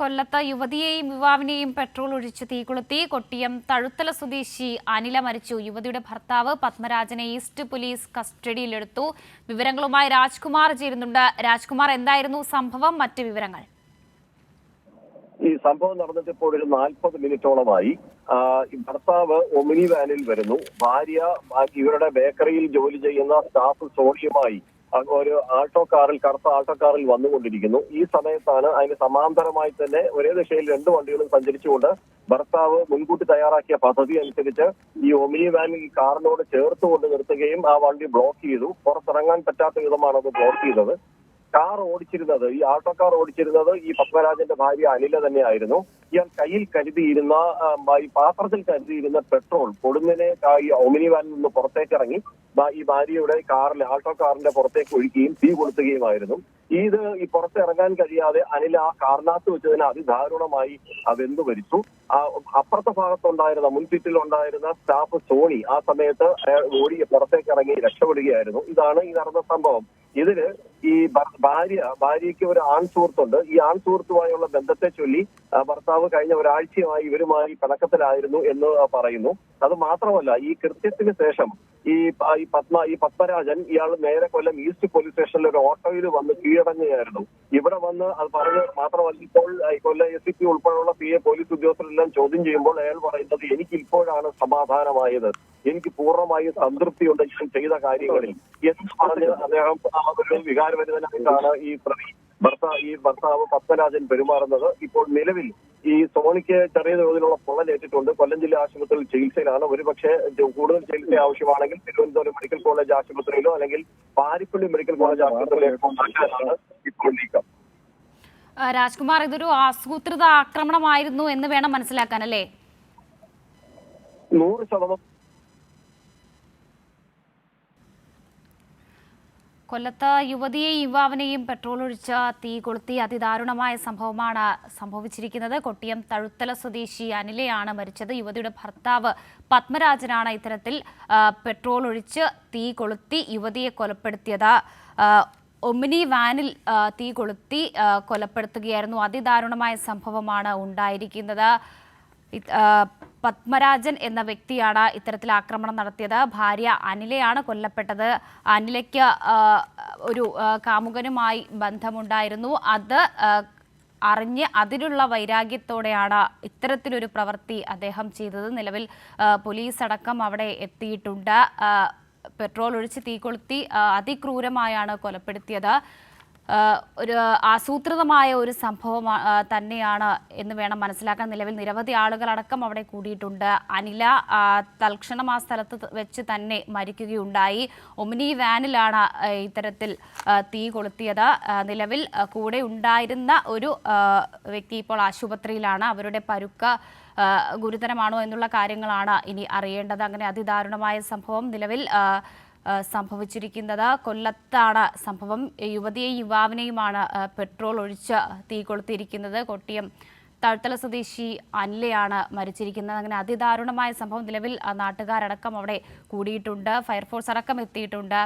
കൊല്ലത്ത് യുവതിയെയും യുവാവിനെയും പെട്രോൾ ഒഴിച്ച് തീകൊളുത്തി കൊട്ടിയം തഴുത്തല സ്വദേശി അനില മരിച്ചു. യുവതിയുടെ ഭർത്താവ് പത്മരാജനെ ഈസ്റ്റ് പോലീസ് കസ്റ്റഡിയിലെടുത്തു. വിവരങ്ങളുമായി രാജ്കുമാർ ചേരുന്നുണ്ട്. രാജ്കുമാർ, എന്തായിരുന്നു സംഭവം? മറ്റ് വിവരങ്ങൾ? ഈ സംഭവം നടന്നിട്ട് ഇപ്പോൾ ഒരു 40 മിനിറ്റോളമായി. ഭർത്താവ് ഒമിനി വാനിൽ വരുന്നു. ഭാര്യ ഇവരുടെ ബേക്കറിയിൽ ജോലി ചെയ്യുന്ന സ്റ്റാഫ് സോണിയുമായി ഒരു കറുത്ത ആൾട്ടോ കാറിൽ വന്നുകൊണ്ടിരിക്കുന്നു. ഈ സമയത്താണ് അതിന് സമാന്തരമായി തന്നെ ഒരേ ദിശയിൽ 2 വണ്ടികളും സഞ്ചരിച്ചുകൊണ്ട് ഭർത്താവ് മുൻകൂട്ടി തയ്യാറാക്കിയ പദ്ധതി അനുസരിച്ച് ഈ ഒമിനി വാനിൽ കാറിനോട് ചേർത്തുകൊണ്ട് നിർത്തുകയും ആ വണ്ടി ബ്ലോക്ക് ചെയ്തു. പുറത്തിറങ്ങാൻ പറ്റാത്ത വിധമാണ് അത് ബ്ലോക്ക് ചെയ്തത്. ഈ ആൾട്ടോ കാർ ഓടിച്ചിരുന്നത് ഈ പത്മരാജന്റെ ഭാര്യ അനില തന്നെയായിരുന്നു. ഇയാൾ കയ്യിൽ കരുതിയിരുന്ന ഈ പാത്രത്തിൽ കരുതിയിരുന്ന പെട്രോൾ പൊടുന്നനെ ഈ ഒമിനി വാനിൽ നിന്ന് പുറത്തേക്ക് ഇറങ്ങി ഈ ഭാര്യയുടെ ആൾട്ടോ കാറിന്റെ പുറത്തേക്ക് ഒഴിക്കുകയും തീ കൊളുത്തുകയുമായിരുന്നു. ഈ പുറത്തിറങ്ങാൻ കഴിയാതെ അനില ആ കാറിനകത്ത് വെച്ചതിന് അതിദാരുണമായി വെന്തു മരിച്ചു. അപ്പുറത്തെ ഭാഗത്തുണ്ടായിരുന്ന മുൻസീറ്റിലുണ്ടായിരുന്ന സ്റ്റാഫ് സോണി ആ സമയത്ത് ഓടി പുറത്തേക്ക് ഇറങ്ങി രക്ഷപ്പെടുകയായിരുന്നു. ഇതാണ് ഈ നടന്ന സംഭവം. ഇതില് ഈ ഭാര്യയ്ക്ക് ഒരു ആൺ സുഹൃത്തുണ്ട്. ഈ ആൺ സുഹൃത്തുമായുള്ള ബന്ധത്തെ ചൊല്ലി ഭർത്താവ് കഴിഞ്ഞ ഒരാഴ്ചയായി ഇവരുമായി പിണക്കത്തിലായിരുന്നു എന്ന് പറയുന്നു. അത് മാത്രമല്ല, ഈ കൃത്യത്തിന് ശേഷം ഈ പത്മരാജൻ ഇയാൾ നേരെ കൊല്ലം ഈസ്റ്റ് പോലീസ് സ്റ്റേഷനിൽ ഒരു ഓട്ടോയിൽ വന്ന് കീഴടങ്ങുകയായിരുന്നു. ഇവിടെ വന്ന് അത് പറഞ്ഞ് മാത്രമല്ല, ഇപ്പോൾ കൊല്ലം SCP ഉൾപ്പെടെയുള്ള PA പോലീസ് ഉദ്യോഗസ്ഥരെല്ലാം ചോദ്യം ചെയ്യുമ്പോൾ അയാൾ പറയുന്നത്, എനിക്ക് ഇപ്പോഴാണ് സമാധാനമായത്, എനിക്ക് പൂർണ്ണമായും സംതൃപ്തിയുണ്ട് ഞാൻ ചെയ്ത കാര്യങ്ങളിൽ എന്ന് പറഞ്ഞ് അദ്ദേഹം ഒരു വികാരഭരിതനായിട്ടാണ് ഈ ഭർത്താവ് പത്മരാജൻ പെരുമാറുന്നത്. ഇപ്പോൾ നിലവിൽ ഈ സോണിക്ക് ചെറിയ തോതിലുള്ള പൊള്ളലേറ്റിട്ടുണ്ട്. കൊല്ലം ജില്ലാ ആശുപത്രിയിൽ ചികിത്സയിലാണ്. ഒരുപക്ഷെ കൂടുതൽ ചികിത്സ ആവശ്യമാണെങ്കിൽ തിരുവനന്തപുരം മെഡിക്കൽ കോളേജ് ആശുപത്രിയിലോ അല്ലെങ്കിൽ പാരിപ്പള്ളി മെഡിക്കൽ കോളേജ് ആശുപത്രിയിലേക്കോ മാറ്റാനാണ് ഇപ്പോൾ നീക്കം. രാജ്കുമാർ, ഇതൊരു ആസൂത്രിത ആക്രമണമായിരുന്നു എന്ന് വേണം മനസ്സിലാക്കാൻ, അല്ലേ? 100%. കൊല്ലത്ത് യുവതിയെയും യുവാവിനെയും പെട്രോൾ ഒഴിച്ച് തീ കൊളുത്തി അതിദാരുണമായ സംഭവമാണ് സംഭവിച്ചിരിക്കുന്നത്. കൊട്ടിയം തഴുത്തല സ്വദേശി അനിലയാണ് മരിച്ചത്. യുവതിയുടെ ഭർത്താവ് പത്മരാജനാണ് ഇത്തരത്തിൽ പെട്രോൾ ഒഴിച്ച് തീ കൊളുത്തി യുവതിയെ കൊലപ്പെടുത്തിയത്. ഒമിനി വാനിൽ തീ കൊളുത്തി കൊലപ്പെടുത്തുകയായിരുന്നു. അതിദാരുണമായ സംഭവമാണ് ഉണ്ടായിരിക്കുന്നത്. പത്മരാജൻ എന്ന വ്യക്തിയാണ് ഇത്തരത്തിൽ ആക്രമണം നടത്തിയത്. ഭാര്യ അനിലയാണ് കൊല്ലപ്പെട്ടത്. അനിലയ്ക്ക് ഒരു കാമുകനുമായി ബന്ധമുണ്ടായിരുന്നു. അത് അറിഞ്ഞ് അതിലുള്ള വൈരാഗ്യത്തോടെയാണ് ഇത്തരത്തിലൊരു പ്രവൃത്തി അദ്ദേഹം ചെയ്തത്. നിലവിൽ പോലീസ് അടക്കം അവിടെ എത്തിയിട്ടുണ്ട്. പെട്രോൾ ഒഴിച്ച് തീ കൊളുത്തി അതിക്രൂരമായാണ് കൊലപ്പെടുത്തിയത്. ഒരു ആസൂത്രിതമായ ഒരു സംഭവം തന്നെയാണ് എന്ന് വേണം മനസ്സിലാക്കാൻ. നിലവിൽ നിരവധി ആളുകളടക്കം അവിടെ കൂടിയിട്ടുണ്ട്. അനില തൽക്ഷണം ആ സ്ഥലത്ത് വെച്ച് തന്നെ മരിക്കുകയുണ്ടായി. ഒമിനി വാനിലാണ് ഇത്തരത്തിൽ തീ കൊളുത്തിയത്. നിലവിൽ കൂടെ ഉണ്ടായിരുന്ന ഒരു വ്യക്തി ഇപ്പോൾ ആശുപത്രിയിലാണ്. അവരുടെ പരുക്ക് ഗുരുതരമാണോ എന്നുള്ള കാര്യങ്ങളാണ് ഇനി അറിയേണ്ടത്. അങ്ങനെ അതിദാരുണമായ സംഭവം നിലവിൽ സംഭവിച്ചിരിക്കുന്നത് കൊല്ലത്താണ് സംഭവം. യുവതിയെയും യുവാവിനെയുമാണ് പെട്രോൾ ഒഴിച്ച് തീ കൊളുത്തിയിരിക്കുന്നത്. കൊട്ടിയം തഴുത്തല സ്വദേശി അനിലയാണ് മരിച്ചിരിക്കുന്നത്. അങ്ങനെ അതിദാരുണമായ സംഭവം. നിലവിൽ നാട്ടുകാരടക്കം അവിടെ കൂടിയിട്ടുണ്ട്. ഫയർഫോഴ്സ് അടക്കം എത്തിയിട്ടുണ്ട്.